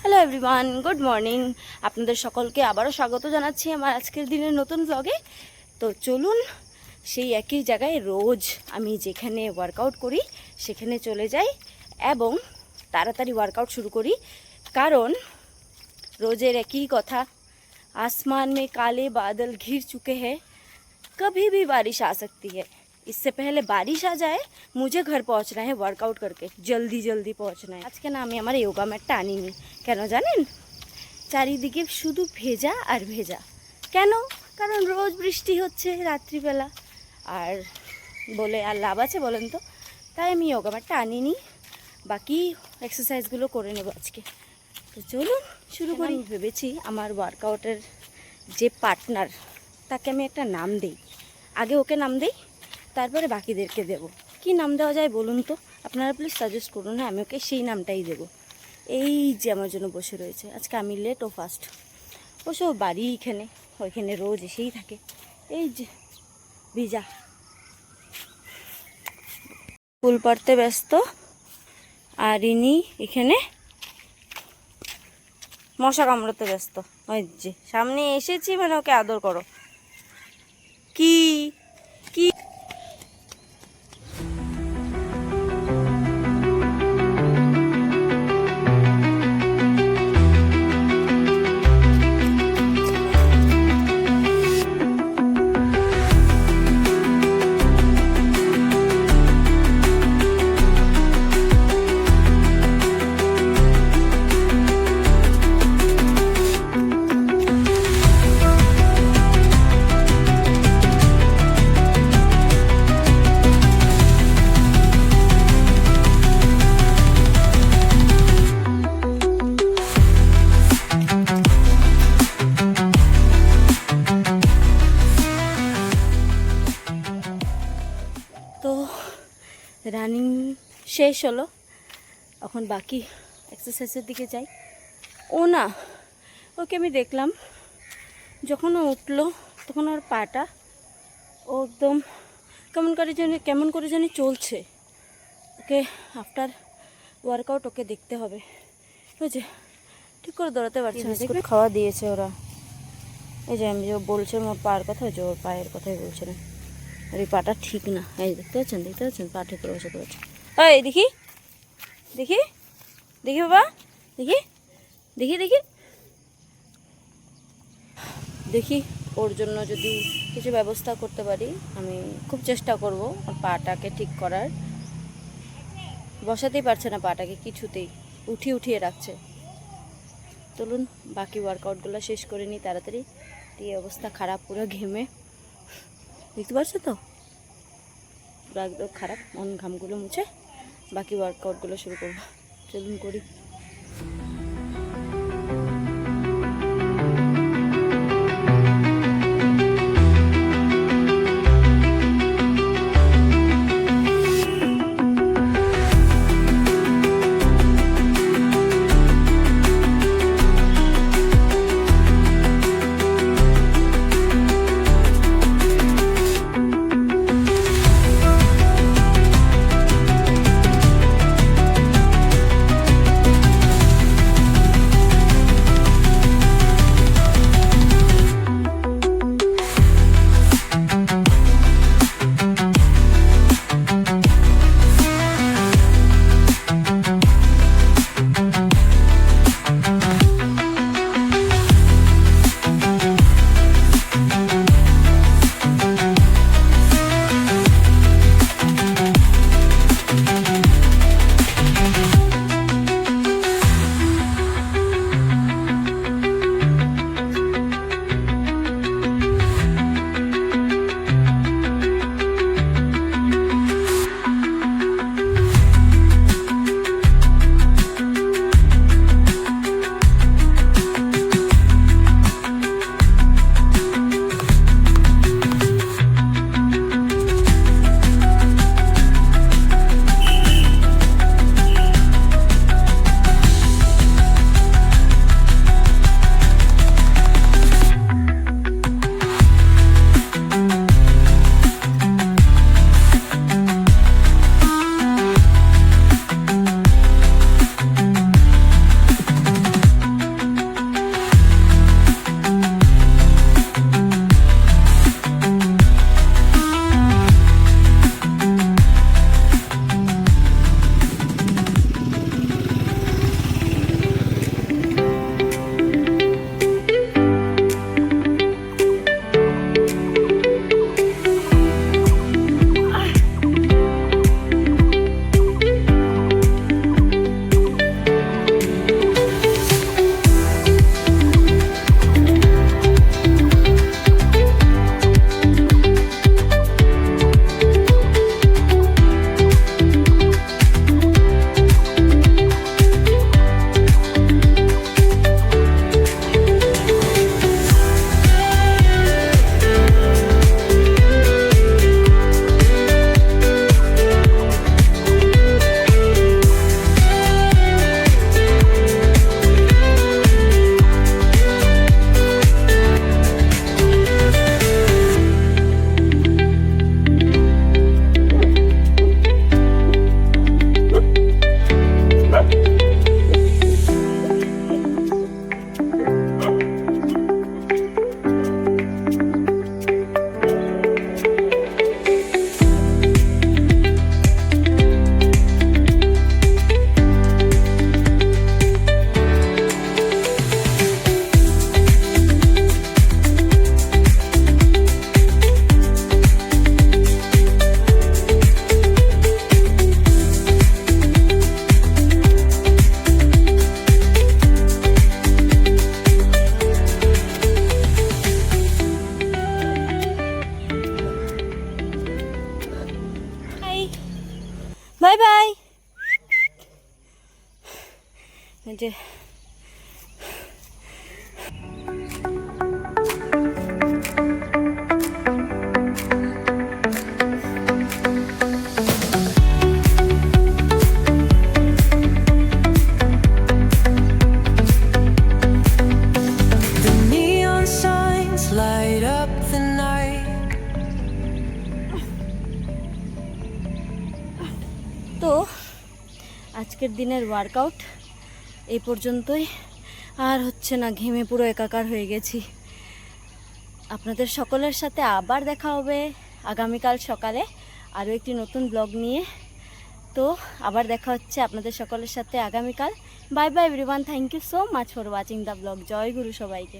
Hello everyone, good morning. আপনাদের সকলকে আবারও স্বাগত জানাচ্ছি আমার আজকের দিনের নতুন ব্লগে। তো চলুন সেই একই জায়গায় রোজ আমি যেখানে ওয়ার্কআউট করি সেখানে চলে যাই এবং তাড়াতাড়ি ওয়ার্কআউট শুরু করি। কারণ রোজের একই কথা, आसमान में काले बादल घिर चुके हैं, कभी भी बारिश आ सकती है। इससे पहले बारिश आ जाए मुझे घर पहुंचना है वर्कआउट करके, जल्दी जल्दी पहुंचना है। आज के नाम हमारे योगा मैटটা আনিনি কেন জানেন? চারিদিকে শুধু ভেজা আর ভেজা। কেন? কারণ রোজ বৃষ্টি হচ্ছে রাত্রিবেলা, আর বলে আর লাভ আছে বলেন তো? তাই আমি যোগা ম্যাটটা আনিনি, বাকি এক্সারসাইজগুলো করে নেব আজকে। তো চলুন শুরু করি। ভেবেছি আমার ওয়ার্কআউটের যে পার্টনার তাকে আমি একটা নাম দিই, আগে ওকে নাম দিই, তারপরে বাকিদেরকে দেব। কি নাম দেওয়া যায় বলুন তো? আপনারা প্লিজ সাজেস্ট করুন। হ্যাঁ, আমি ওকে সেই নামটাই দেব। এই যে আমার জন্য বসে রয়েছে, আজকে আমি লেট ও ফার্স্ট। অবশ্য বাড়ি এখানে, ওইখানে রোজ এসেই থাকে। এই যে ভিজা, স্কুল পড়তে ব্যস্ত, আর ইনি এখানে মশা কামড়াতে ব্যস্ত। ওই যে সামনে এসেছি মানে ওকে আদর করো। কি কি তো রানিং শেষ হলো, এখন বাকি এক্সারসাইজের দিকে যাই। ও না, ওকে আমি দেখলাম যখন ও উঠলো তখন ওর পাটা ও একদম কেমন করে জানি চলছে। ওকে আফটার ওয়ার্কআউট ওকে দেখতে হবে, বুঝছে? ঠিক করে দৌড়াতে পারছে না। দেখবে খাওয়া দিয়েছে ওরা। এই যে আমি যে বলছে ওর পায়ের কথা, যে ওর পায়ের কথাই বলছে না, আর এই পাটা ঠিক না। এই দেখতে পাচ্ছেন পা ঠিক করে বসে পড়েছে। এই দেখি দেখি দেখি বাবা, দেখি দেখি দেখি দেখি ওর জন্য যদি কিছু ব্যবস্থা করতে পারি আমি খুব চেষ্টা করব ওর পাটাকে ঠিক করার। বসাতেই পারছে না পাটাকে, কিছুতেই উঠিয়ে রাখছে। চলুন বাকি ওয়ার্কআউটগুলো শেষ করে নিই তাড়াতাড়ি। এই অবস্থা খারাপ, পুরো ঘেমে, দেখতে পাচ্ছ তো, পুরো একদম খারাপ। মন ঘামগুলো মুছে বাকি ওয়ার্কআউটগুলো শুরু করবো। চলুন করি। যে The neon signs light up the night. তো আজকের দিনের ওয়ার্কআউট এই পর্যন্তই। আর হচ্ছে না, ঘেমে পুরো একাকার হয়ে গেছি। আপনাদের সকলের সাথে আবার দেখা হবে আগামীকাল সকালে আরও একটি নতুন ব্লগ নিয়ে। তো আবার দেখা হচ্ছে আপনাদের সকলের সাথে আগামীকাল। Bye bye everyone, thank you so much for watching the blog. জয় গুরু সবাইকে।